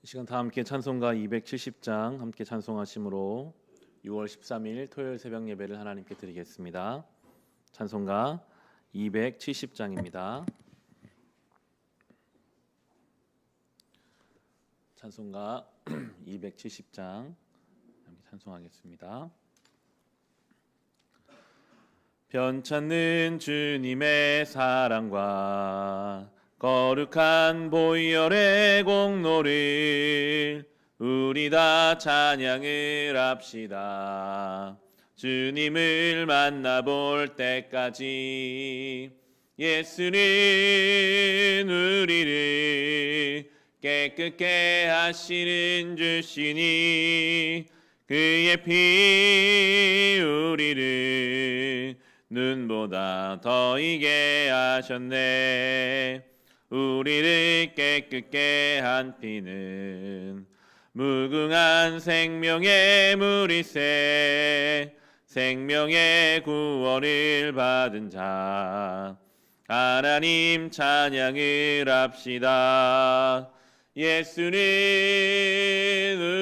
이 시간 다 함께 찬송가 270장 함께 찬송하심으로 6월 13일 토요일 새벽 예배를 하나님께 드리겠습니다. 찬송가 270장입니다. 찬송가 270장 함께 찬송하겠습니다. 변찮는 주님의 사랑과 거룩한 보혈의 공로를 우리 다 찬양을 합시다. 주님을 만나볼 때까지 예수는 우리를 깨끗게 하시는 주시니 그의 피 우리를 눈보다 더 이게 하셨네. 우리를 깨끗게 한 피는 무궁한 생명의 물이세. 생명의 구원을 받은 자 하나님 찬양을 합시다. 예수는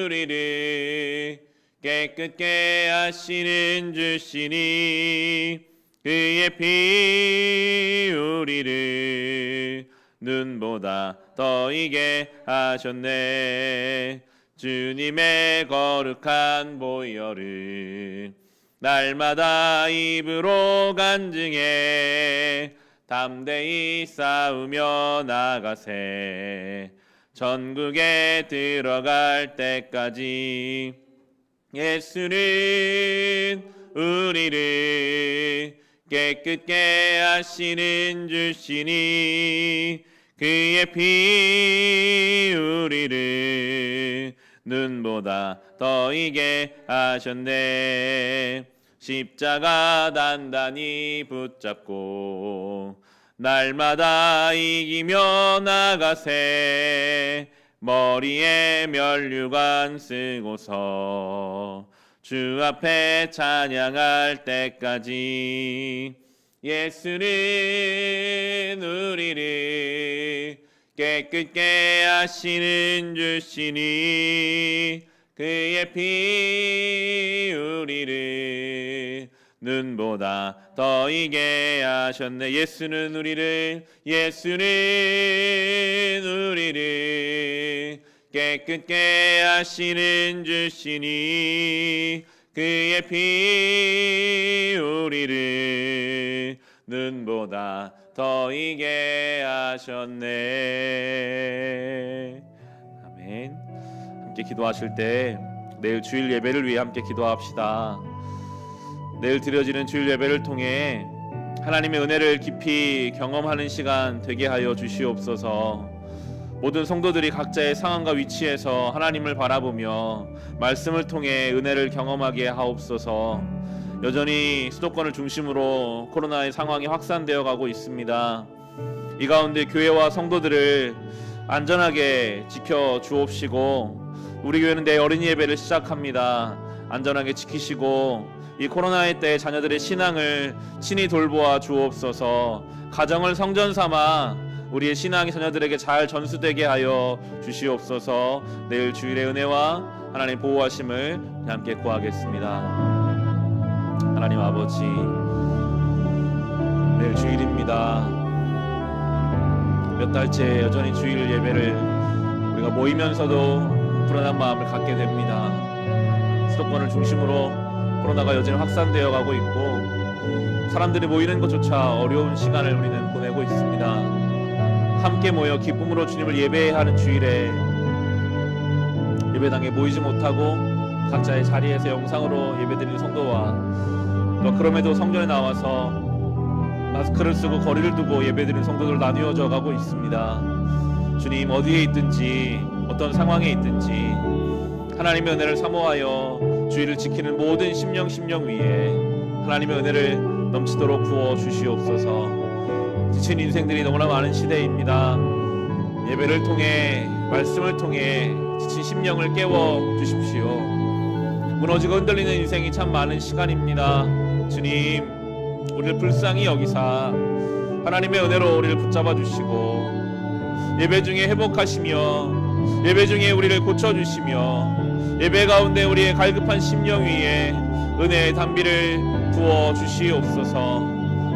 우리를 깨끗게 하시는 주시니 그의 피 우리를 눈보다 더 이게 하셨네. 주님의 거룩한 보혈을 날마다 입으로 간증해 담대히 싸우며 나가세. 전국에 들어갈 때까지 예수는 우리를 깨끗게 하시는 주시니 그의 피 우리를 눈보다 더 이게 하셨네. 십자가 단단히 붙잡고 날마다 이기며 나가세. 머리에 면류관 쓰고서 주 앞에 찬양할 때까지 예수는 우리를 깨끗게 하시는 주시니 그의 피 우리를 눈보다 더 이게 하셨네. 예수는 우리를 깨끗게 하시는 주시니 그의 피 우리를 눈보다 더 이게 하셨네. 아멘. 함께 기도하실 때 내일 주일 예배를 위해 함께 기도합시다. 내일 드려지는 주일 예배를 통해 하나님의 은혜를 깊이 경험하는 시간 되게 하여 주시옵소서. 모든 성도들이 각자의 상황과 위치에서 하나님을 바라보며 말씀을 통해 은혜를 경험하게 하옵소서. 여전히 수도권을 중심으로 코로나의 상황이 확산되어 가고 있습니다. 이 가운데 교회와 성도들을 안전하게 지켜 주옵시고, 우리 교회는 내일 어린이 예배를 시작합니다. 안전하게 지키시고 이 코로나의 때에 자녀들의 신앙을 친히 돌보아 주옵소서. 가정을 성전 삼아 우리의 신앙이 자녀들에게 잘 전수되게 하여 주시옵소서. 내일 주일의 은혜와 하나님 보호하심을 함께 구하겠습니다. 하나님 아버지, 내일 주일입니다. 몇 달째 여전히 주일 예배를 우리가 모이면서도 불안한 마음을 갖게 됩니다. 수도권을 중심으로 코로나가 여전히 확산되어 가고 있고 사람들이 모이는 것조차 어려운 시간을 우리는 보내고 있습니다. 함께 모여 기쁨으로 주님을 예배하는 주일에 예배당에 모이지 못하고 각자의 자리에서 영상으로 예배드리는 성도와 또 그럼에도 성전에 나와서 마스크를 쓰고 거리를 두고 예배드리는 성도들 나뉘어져 가고 있습니다. 주님, 어디에 있든지 어떤 상황에 있든지 하나님의 은혜를 사모하여 주의를 지키는 모든 심령 위에 하나님의 은혜를 넘치도록 부어 주시옵소서. 지친 인생들이 너무나 많은 시대입니다. 예배를 통해 말씀을 통해 지친 심령을 깨워 주십시오. 무너지고 흔들리는 인생이 참 많은 시간입니다. 주님, 우리를 불쌍히 여기사 하나님의 은혜로 우리를 붙잡아 주시고 예배 중에 회복하시며 예배 중에 우리를 고쳐주시며 예배 가운데 우리의 갈급한 심령 위에 은혜의 단비를 부어 주시옵소서.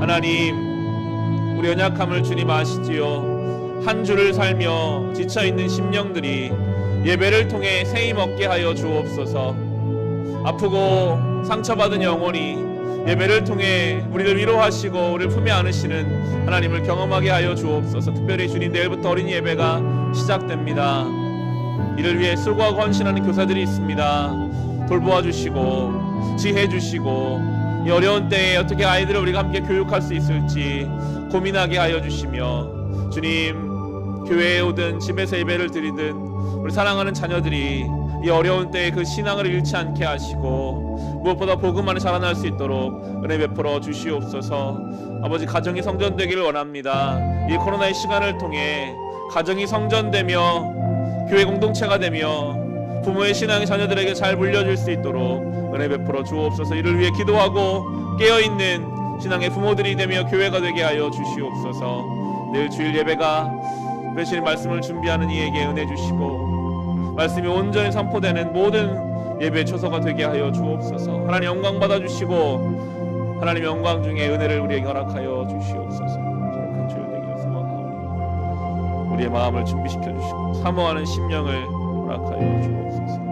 하나님, 우리 연약함을 주님 아시지요. 한 주를 살며 지쳐있는 심령들이 예배를 통해 세임 얻게 하여 주옵소서. 아프고 상처받은 영혼이 예배를 통해 우리를 위로하시고 우리를 품에 안으시는 하나님을 경험하게 하여 주옵소서. 특별히 주님, 내일부터 어린이 예배가 시작됩니다. 이를 위해 수고하고 헌신하는 교사들이 있습니다. 돌보아 주시고 지혜 주시고 이 어려운 때에 어떻게 아이들을 우리가 함께 교육할 수 있을지 고민하게 하여 주시며, 주님, 교회에 오든 집에서 예배를 드리든 우리 사랑하는 자녀들이 이 어려운 때에 그 신앙을 잃지 않게 하시고 무엇보다 복음 안에 자라날 수 있도록 은혜 베풀어 주시옵소서. 아버지, 가정이 성전되기를 원합니다. 이 코로나의 시간을 통해 가정이 성전되며 교회 공동체가 되며 부모의 신앙이 자녀들에게 잘 물려질 수 있도록 은혜 베풀어 주옵소서. 이를 위해 기도하고 깨어있는 신앙의 부모들이 되며 교회가 되게 하여 주시옵소서. 내일 주일 예배가 주신 말씀을 준비하는 이에게 은혜 주시고 말씀이 온전히 선포되는 모든 예배 초소가 되게 하여 주옵소서. 하나님 영광 받아주시고 하나님 영광 중에 은혜를 우리에게 허락하여 주시옵소서. 저녁한 주일 되기를 소망하오니 우리의 마음을 준비시켜 주시고 사모하는 심령을 허락하여 주옵소서.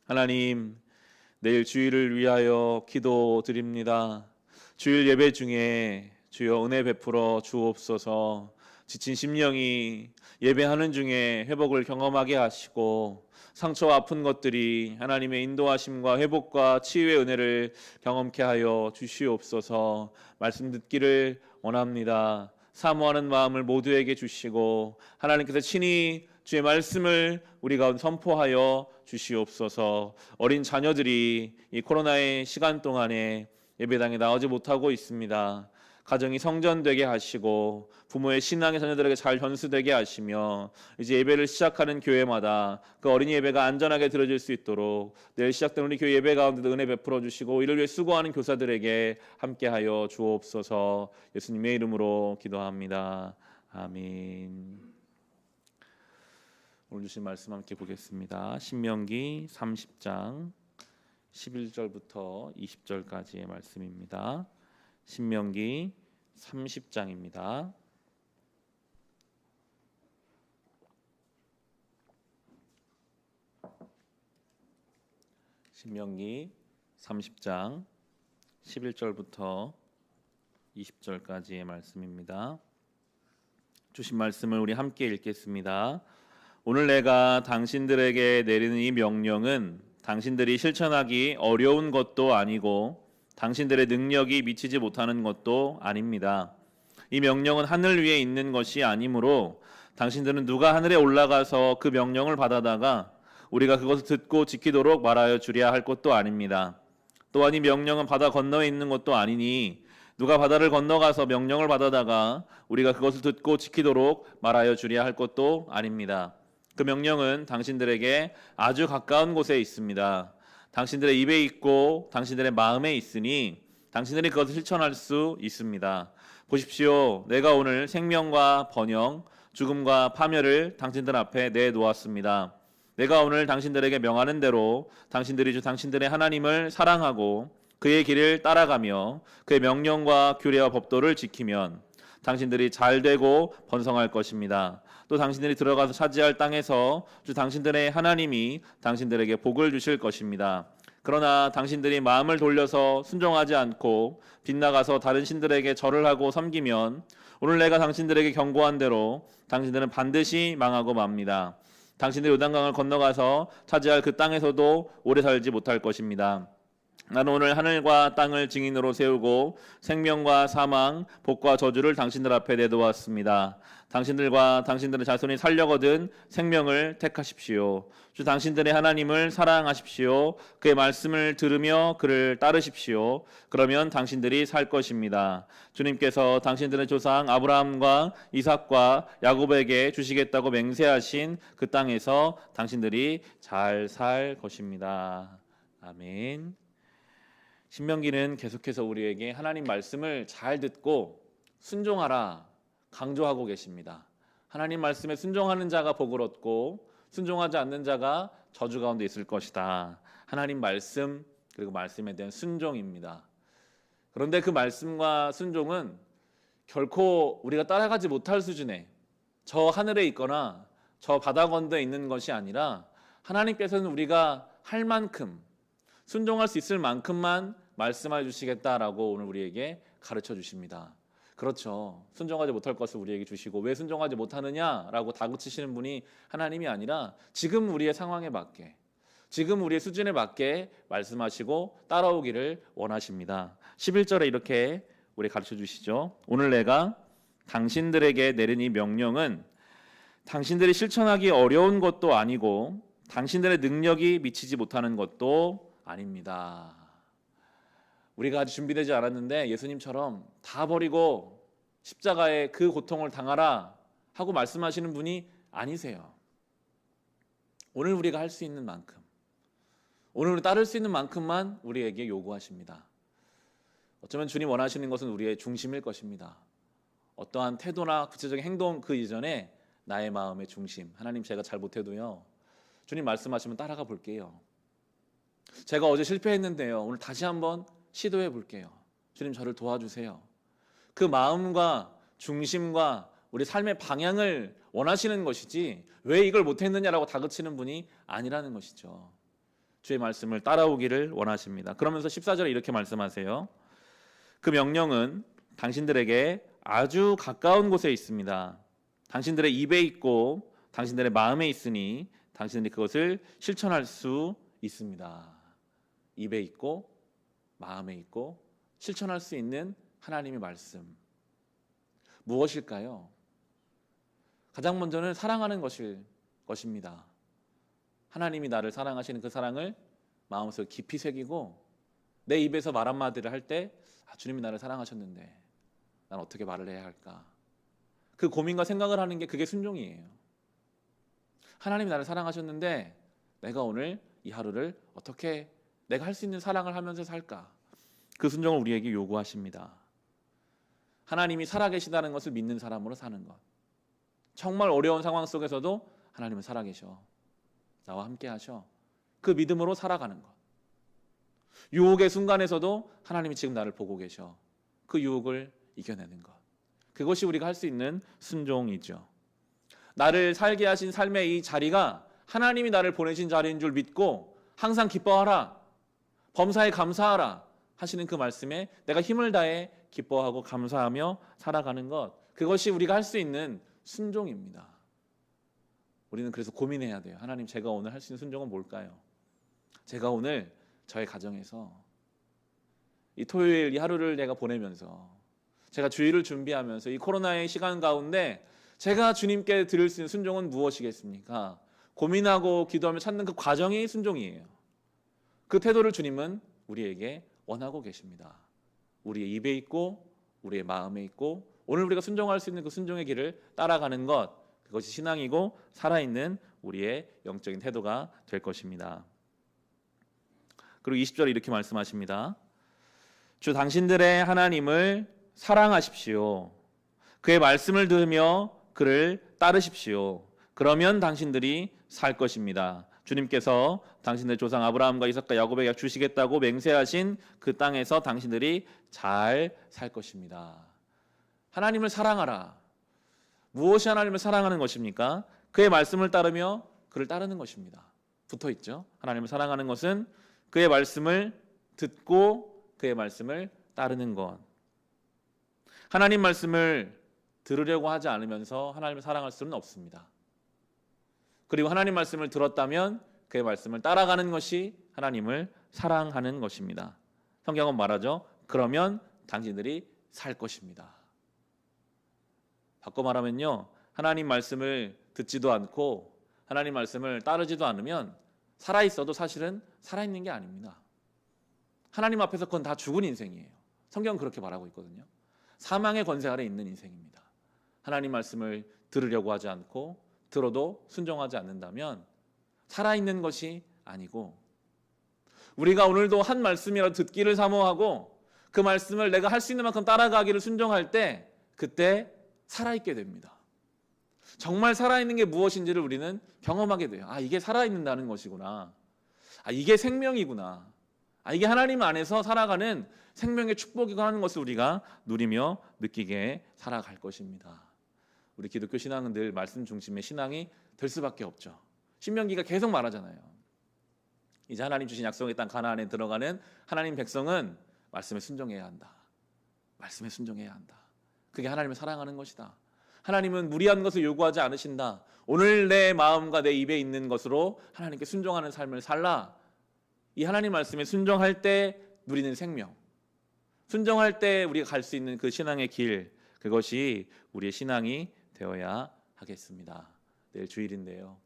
하나님, 내일 주일을 위하여 기도드립니다. 주일 예배 중에 주여 은혜 베풀어 주옵소서. 지친 심령이 예배하는 중에 회복을 경험하게 하시고 상처와 아픈 것들이 하나님의 인도하심과 회복과 치유의 은혜를 경험케 하여 주시옵소서. 말씀 듣기를 원합니다. 사모하는 마음을 모두에게 주시고 하나님께서 친히 주의 말씀을 우리 가운데 선포하여 주시옵소서. 어린 자녀들이 이 코로나의 시간 동안에 예배당에 나오지 못하고 있습니다. 가정이 성전되게 하시고 부모의 신앙의 자녀들에게 잘 전수되게 하시며 이제 예배를 시작하는 교회마다 그 어린이 예배가 안전하게 드려질 수 있도록 내일 시작되는 우리 교회 예배 가운데도 은혜 베풀어 주시고 이를 위해 수고하는 교사들에게 함께하여 주옵소서. 예수님의 이름으로 기도합니다. 아멘. 오늘 주신 말씀 함께 보겠습니다. 신명기 30장 11절부터 20절까지의 말씀입니다. 신명기 30장입니다. 신명기 30장 11절부터 20절까지의 말씀입니다. 주신 말씀을 우리 함께 읽겠습니다. 오늘 내가 당신들에게 내리는 이 명령은 당신들이 실천하기 어려운 것도 아니고 당신들의 능력이 미치지 못하는 것도 아닙니다. 이 명령은 하늘 위에 있는 것이 아니므로 당신들은 누가 하늘에 올라가서 그 명령을 받아다가 우리가 그것을 듣고 지키도록 말하여 주랴 할 것도 아닙니다. 또한 이 명령은 바다 건너에 있는 것도 아니니 누가 바다를 건너가서 명령을 받아다가 우리가 그것을 듣고 지키도록 말하여 주랴 할 것도 아닙니다. 그 명령은 당신들에게 아주 가까운 곳에 있습니다. 당신들의 입에 있고 당신들의 마음에 있으니 당신들이 그것을 실천할 수 있습니다. 보십시오. 내가 오늘 생명과 번영, 죽음과 파멸을 당신들 앞에 내놓았습니다. 내가 오늘 당신들에게 명하는 대로 당신들이 주 당신들의 하나님을 사랑하고 그의 길을 따라가며 그의 명령과 규례와 법도를 지키면 당신들이 잘되고 번성할 것입니다. 또 당신들이 들어가서 차지할 땅에서 주 당신들의 하나님이 당신들에게 복을 주실 것입니다. 그러나 당신들이 마음을 돌려서 순종하지 않고 빗나가서 다른 신들에게 절을 하고 섬기면 오늘 내가 당신들에게 경고한 대로 당신들은 반드시 망하고 맙니다. 당신들이 요단강을 건너가서 차지할 그 땅에서도 오래 살지 못할 것입니다. 나는 오늘 하늘과 땅을 증인으로 세우고 생명과 사망, 복과 저주를 당신들 앞에 내놓았습니다. 당신들과 당신들의 자손이 살려거든 생명을 택하십시오. 주 당신들의 하나님을 사랑하십시오. 그의 말씀을 들으며 그를 따르십시오. 그러면 당신들이 살 것입니다. 주님께서 당신들의 조상 아브라함과 이삭과 야곱에게 주시겠다고 맹세하신 그 땅에서 당신들이 잘 살 것입니다. 아멘. 신명기는 계속해서 우리에게 하나님 말씀을 잘 듣고 순종하라 강조하고 계십니다. 하나님 말씀에 순종하는 자가 복을 얻고 순종하지 않는 자가 저주 가운데 있을 것이다. 하나님 말씀 그리고 말씀에 대한 순종입니다. 그런데 그 말씀과 순종은 결코 우리가 따라가지 못할 수준의 저 하늘에 있거나 저 바다 건너에 있는 것이 아니라 하나님께서는 우리가 할 만큼 순종할 수 있을 만큼만 말씀해 주시겠다라고 오늘 우리에게 가르쳐 주십니다. 그렇죠. 순종하지 못할 것을 우리에게 주시고 왜 순종하지 못하느냐라고 다그치시는 분이 하나님이 아니라 지금 우리의 상황에 맞게 지금 우리의 수준에 맞게 말씀하시고 따라오기를 원하십니다. 11절에 이렇게 우리 가르쳐 주시죠. 오늘 내가 당신들에게 내린 이 명령은 당신들이 실천하기 어려운 것도 아니고 당신들의 능력이 미치지 못하는 것도 아닙니다. 우리가 아직 준비되지 않았는데 예수님처럼 다 버리고 십자가의 그 고통을 당하라 하고 말씀하시는 분이 아니세요. 오늘 우리가 할 수 있는 만큼 오늘 따를 수 있는 만큼만 우리에게 요구하십니다. 어쩌면 주님 원하시는 것은 우리의 중심일 것입니다. 어떠한 태도나 구체적인 행동 그 이전에 나의 마음의 중심. 하나님 제가 잘 못해도요 주님 말씀하시면 따라가 볼게요. 제가 어제 실패했는데요 오늘 다시 한번 시도해 볼게요. 주님 저를 도와주세요. 그 마음과 중심과 우리 삶의 방향을 원하시는 것이지 왜 이걸 못했느냐라고 다그치는 분이 아니라는 것이죠. 주의 말씀을 따라오기를 원하십니다. 그러면서 14절에 이렇게 말씀하세요. 그 명령은 당신들에게 아주 가까운 곳에 있습니다. 당신들의 입에 있고 당신들의 마음에 있으니 당신들이 그것을 실천할 수 있습니다. 입에 있고 마음에 있고 실천할 수 있는 하나님의 말씀 무엇일까요? 가장 먼저는 사랑하는 것입니다. 하나님이 나를 사랑하시는 그 사랑을 마음속에 깊이 새기고 내 입에서 말 한마디를 할 때 주님이 나를 사랑하셨는데 난 어떻게 말을 해야 할까? 그 고민과 생각을 하는 게 그게 순종이에요. 하나님이 나를 사랑하셨는데 내가 오늘 이 하루를 어떻게 내가 할 수 있는 사랑을 하면서 살까? 그 순종을 우리에게 요구하십니다. 하나님이 살아계시다는 것을 믿는 사람으로 사는 것. 정말 어려운 상황 속에서도 하나님은 살아계셔. 나와 함께 하셔. 그 믿음으로 살아가는 것. 유혹의 순간에서도 하나님이 지금 나를 보고 계셔. 그 유혹을 이겨내는 것. 그것이 우리가 할 수 있는 순종이죠. 나를 살게 하신 삶의 이 자리가 하나님이 나를 보내신 자리인 줄 믿고 항상 기뻐하라. 범사에 감사하라. 하시는 그 말씀에 내가 힘을 다해 기뻐하고 감사하며 살아가는 것. 그것이 우리가 할 수 있는 순종입니다. 우리는 그래서 고민해야 돼요. 하나님 제가 오늘 할 수 있는 순종은 뭘까요? 제가 오늘 저의 가정에서 이 토요일 이 하루를 내가 보내면서 제가 주일을 준비하면서 이 코로나의 시간 가운데 제가 주님께 드릴 수 있는 순종은 무엇이겠습니까? 고민하고 기도하며 찾는 그 과정이 순종이에요. 그 태도를 주님은 우리에게 원하고 계십니다. 우리의 입에 있고 우리의 마음에 있고 오늘 우리가 순종할 수 있는 그 순종의 길을 따라가는 것, 그것이 신앙이고 살아있는 우리의 영적인 태도가 될 것입니다. 그리고 20절에 이렇게 말씀하십니다. 주 당신들의 하나님을 사랑하십시오. 그의 말씀을 들으며 그를 따르십시오. 그러면 당신들이 살 것입니다. 주님께서 당신들 조상 아브라함과 이삭과 야곱에게 주시겠다고 맹세하신 그 땅에서 당신들이 잘 살 것입니다. 하나님을 사랑하라. 무엇이 하나님을 사랑하는 것입니까? 그의 말씀을 따르며 그를 따르는 것입니다. 붙어있죠. 하나님을 사랑하는 것은 그의 말씀을 듣고 그의 말씀을 따르는 것. 하나님 말씀을 들으려고 하지 않으면서 하나님을 사랑할 수는 없습니다. 그리고 하나님 말씀을 들었다면 그의 말씀을 따라가는 것이 하나님을 사랑하는 것입니다. 성경은 말하죠. 그러면 당신들이 살 것입니다. 바꿔 말하면요. 하나님 말씀을 듣지도 않고 하나님 말씀을 따르지도 않으면 살아있어도 사실은 살아있는 게 아닙니다. 하나님 앞에서 그건 다 죽은 인생이에요. 성경은 그렇게 말하고 있거든요. 사망의 권세 아래 있는 인생입니다. 하나님 말씀을 들으려고 하지 않고 들어도 순종하지 않는다면 살아있는 것이 아니고 우리가 오늘도 한 말씀이라도 듣기를 사모하고 그 말씀을 내가 할 수 있는 만큼 따라가기를 순종할 때 그때 살아있게 됩니다. 정말 살아있는 게 무엇인지를 우리는 경험하게 돼요. 이게 살아있는다는 것이구나. 이게 생명이구나. 이게 하나님 안에서 살아가는 생명의 축복이고 하는 것을 우리가 누리며 느끼게 살아갈 것입니다. 우리 기독교 신앙은 늘 말씀 중심의 신앙이 될 수밖에 없죠. 신명기가 계속 말하잖아요. 이제 하나님 주신 약속의 땅 가나안에 들어가는 하나님 백성은 말씀에 순종해야 한다. 말씀에 순종해야 한다. 그게 하나님을 사랑하는 것이다. 하나님은 무리한 것을 요구하지 않으신다. 오늘 내 마음과 내 입에 있는 것으로 하나님께 순종하는 삶을 살라. 이 하나님 말씀에 순종할 때 누리는 생명, 순종할 때 우리가 갈 수 있는 그 신앙의 길, 그것이 우리의 신앙이 되어야 하겠습니다. 내일 주일인데요,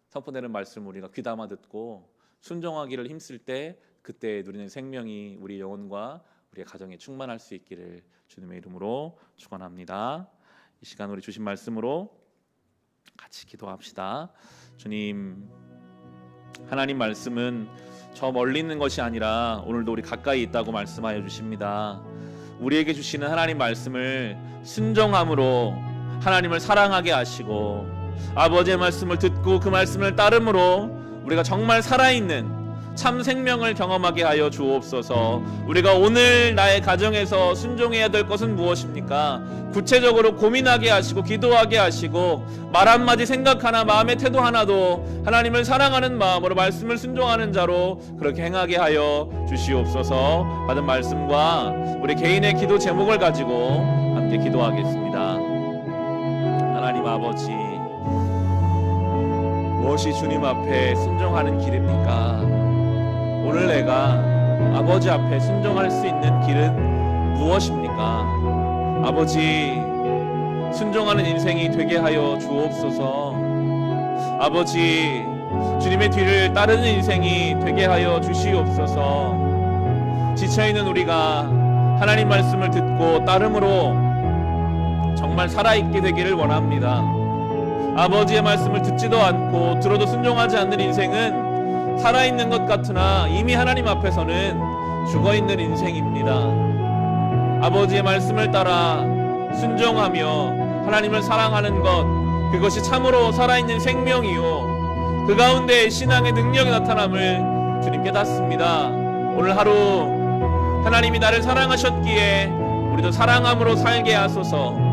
선포되는 말씀 우리가 귀담아 듣고 순종하기를 힘쓸 때 그때 누리는 생명이 우리 영혼과 우리의 가정에 충만할 수 있기를 주님의 이름으로 축원합니다. 이 시간 우리 주신 말씀으로 같이 기도합시다. 주님, 하나님 말씀은 저 멀리 있는 것이 아니라 오늘도 우리 가까이 있다고 말씀하여 주십니다. 우리에게 주시는 하나님 말씀을 순종함으로 하나님을 사랑하게 하시고 아버지의 말씀을 듣고 그 말씀을 따름으로 우리가 정말 살아있는 참 생명을 경험하게 하여 주옵소서. 우리가 오늘 나의 가정에서 순종해야 될 것은 무엇입니까? 구체적으로 고민하게 하시고 기도하게 하시고 말 한마디 생각 하나 마음의 태도 하나도 하나님을 사랑하는 마음으로 말씀을 순종하는 자로 그렇게 행하게 하여 주시옵소서. 받은 말씀과 우리 개인의 기도 제목을 가지고 함께 기도하겠습니다. 하나님 아버지, 무엇이 주님 앞에 순종하는 길입니까? 오늘 내가 아버지 앞에 순종할 수 있는 길은 무엇입니까? 아버지, 순종하는 인생이 되게 하여 주옵소서. 아버지, 주님의 뒤를 따르는 인생이 되게 하여 주시옵소서. 지쳐있는 우리가 하나님 말씀을 듣고 따름으로 정말 살아있게 되기를 원합니다. 아버지의 말씀을 듣지도 않고 들어도 순종하지 않는 인생은 살아있는 것 같으나 이미 하나님 앞에서는 죽어있는 인생입니다. 아버지의 말씀을 따라 순종하며 하나님을 사랑하는 것, 그것이 참으로 살아있는 생명이요 그 가운데 신앙의 능력이 나타남을 주님 깨닫습니다. 오늘 하루 하나님이 나를 사랑하셨기에 우리도 사랑함으로 살게 하소서.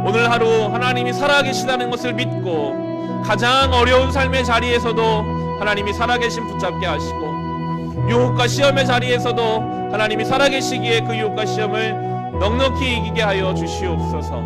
오늘 하루 하나님이 살아계시다는 것을 믿고 가장 어려운 삶의 자리에서도 하나님이 살아계심 붙잡게 하시고 유혹과 시험의 자리에서도 하나님이 살아계시기에 그 유혹과 시험을 넉넉히 이기게 하여 주시옵소서.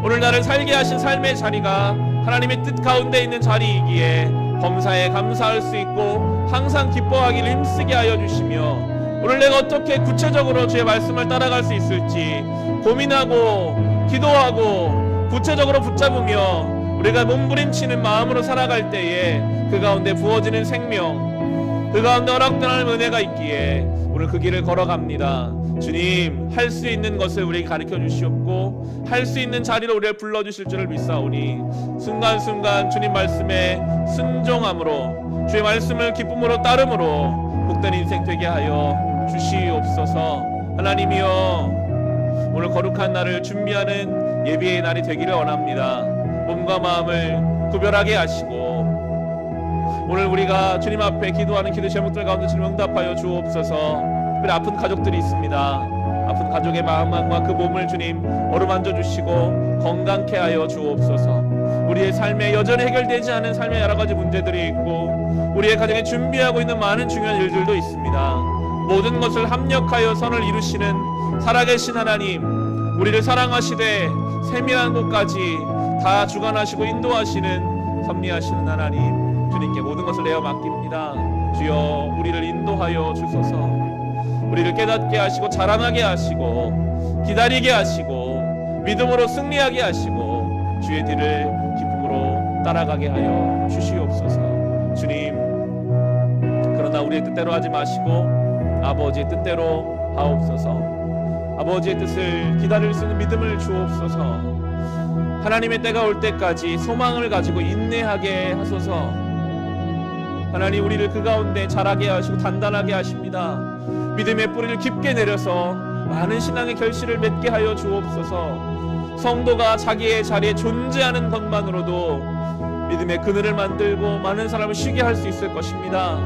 오늘 나를 살게 하신 삶의 자리가 하나님의 뜻 가운데 있는 자리이기에 범사에 감사할 수 있고 항상 기뻐하기를 힘쓰게 하여 주시며 오늘 내가 어떻게 구체적으로 주의 말씀을 따라갈 수 있을지 고민하고 기도하고 구체적으로 붙잡으며 우리가 몸부림치는 마음으로 살아갈 때에 그 가운데 부어지는 생명, 그 가운데 허락되는 은혜가 있기에 오늘 그 길을 걸어갑니다. 주님, 할 수 있는 것을 우리에게 가르쳐 주시옵고 할 수 있는 자리로 우리를 불러주실 줄을 믿사오니 순간순간 주님 말씀에 순종함으로 주의 말씀을 기쁨으로 따름으로 복된 인생 되게 하여 주시옵소서. 하나님이여, 오늘 거룩한 날을 준비하는 예비의 날이 되기를 원합니다. 몸과 마음을 구별하게 하시고 오늘 우리가 주님 앞에 기도하는 기도 제목들 가운데 주님 응답하여 주옵소서. 특별히 아픈 가족들이 있습니다. 아픈 가족의 마음과 그 몸을 주님 어루만져 주시고 건강케 하여 주옵소서. 우리의 삶에 여전히 해결되지 않은 삶의 여러 가지 문제들이 있고 우리의 가정에 준비하고 있는 많은 중요한 일들도 있습니다. 모든 것을 합력하여 선을 이루시는 살아계신 하나님, 우리를 사랑하시되 세밀한 곳까지 다 주관하시고 인도하시는 섭리하시는 하나님, 주님께 모든 것을 내어 맡깁니다. 주여, 우리를 인도하여 주소서. 우리를 깨닫게 하시고 자라나게 하시고 기다리게 하시고 믿음으로 승리하게 하시고 주의 뒤를 기쁨으로 따라가게 하여 주시옵소서. 주님, 그러나 우리의 뜻대로 하지 마시고 아버지의 뜻대로 하옵소서. 아버지의 뜻을 기다릴 수 있는 믿음을 주옵소서. 하나님의 때가 올 때까지 소망을 가지고 인내하게 하소서. 하나님, 우리를 그 가운데 자라게 하시고 단단하게 하십니다. 믿음의 뿌리를 깊게 내려서 많은 신앙의 결실을 맺게 하여 주옵소서. 성도가 자기의 자리에 존재하는 것만으로도 믿음의 그늘을 만들고 많은 사람을 쉬게 할 수 있을 것입니다.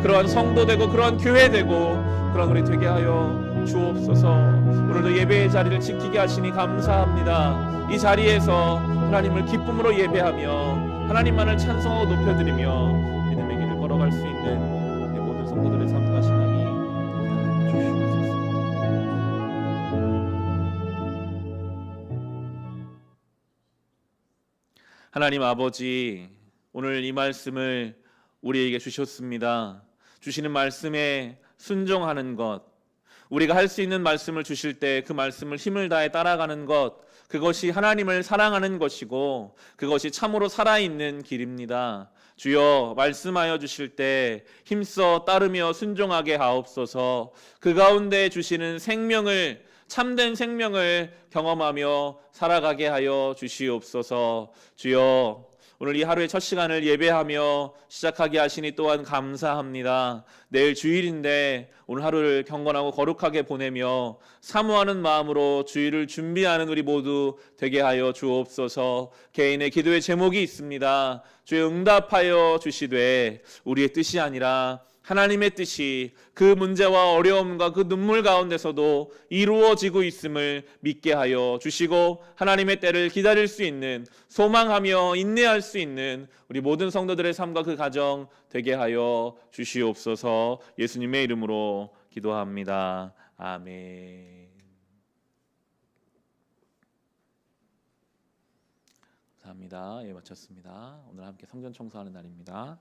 그러한 성도 되고 그러한 교회 되고 그러한 우리 되게 하여 주옵소서. 오늘도 예배의 자리를 지키게 하시니 감사합니다. 이 자리에서 하나님을 기쁨으로 예배하며 하나님만을 찬송하고 높여드리며 믿음의 길을 걸어갈 수 있는 우리 모든 성도들의 삶과 신앙이 주시옵소서. 하나님 아버지, 오늘 이 말씀을 우리에게 주셨습니다. 주시는 말씀에 순종하는 것, 우리가 할 수 있는 말씀을 주실 때 그 말씀을 힘을 다해 따라가는 것, 그것이 하나님을 사랑하는 것이고 그것이 참으로 살아있는 길입니다. 주여, 말씀하여 주실 때 힘써 따르며 순종하게 하옵소서. 그 가운데 주시는 생명을, 참된 생명을 경험하며 살아가게 하여 주시옵소서. 주여, 오늘 이 하루의 첫 시간을 예배하며 시작하게 하시니 또한 감사합니다. 내일 주일인데 오늘 하루를 경건하고 거룩하게 보내며 사모하는 마음으로 주일을 준비하는 우리 모두 되게 하여 주옵소서. 개인의 기도의 제목이 있습니다. 주여, 응답하여 주시되 우리의 뜻이 아니라 하나님의 뜻이 그 문제와 어려움과 그 눈물 가운데서도 이루어지고 있음을 믿게 하여 주시고 하나님의 때를 기다릴 수 있는, 소망하며 인내할 수 있는 우리 모든 성도들의 삶과 그 가정 되게 하여 주시옵소서. 예수님의 이름으로 기도합니다. 아멘. 감사합니다. 예, 마쳤습니다. 오늘 함께 성전 청소하는 날입니다.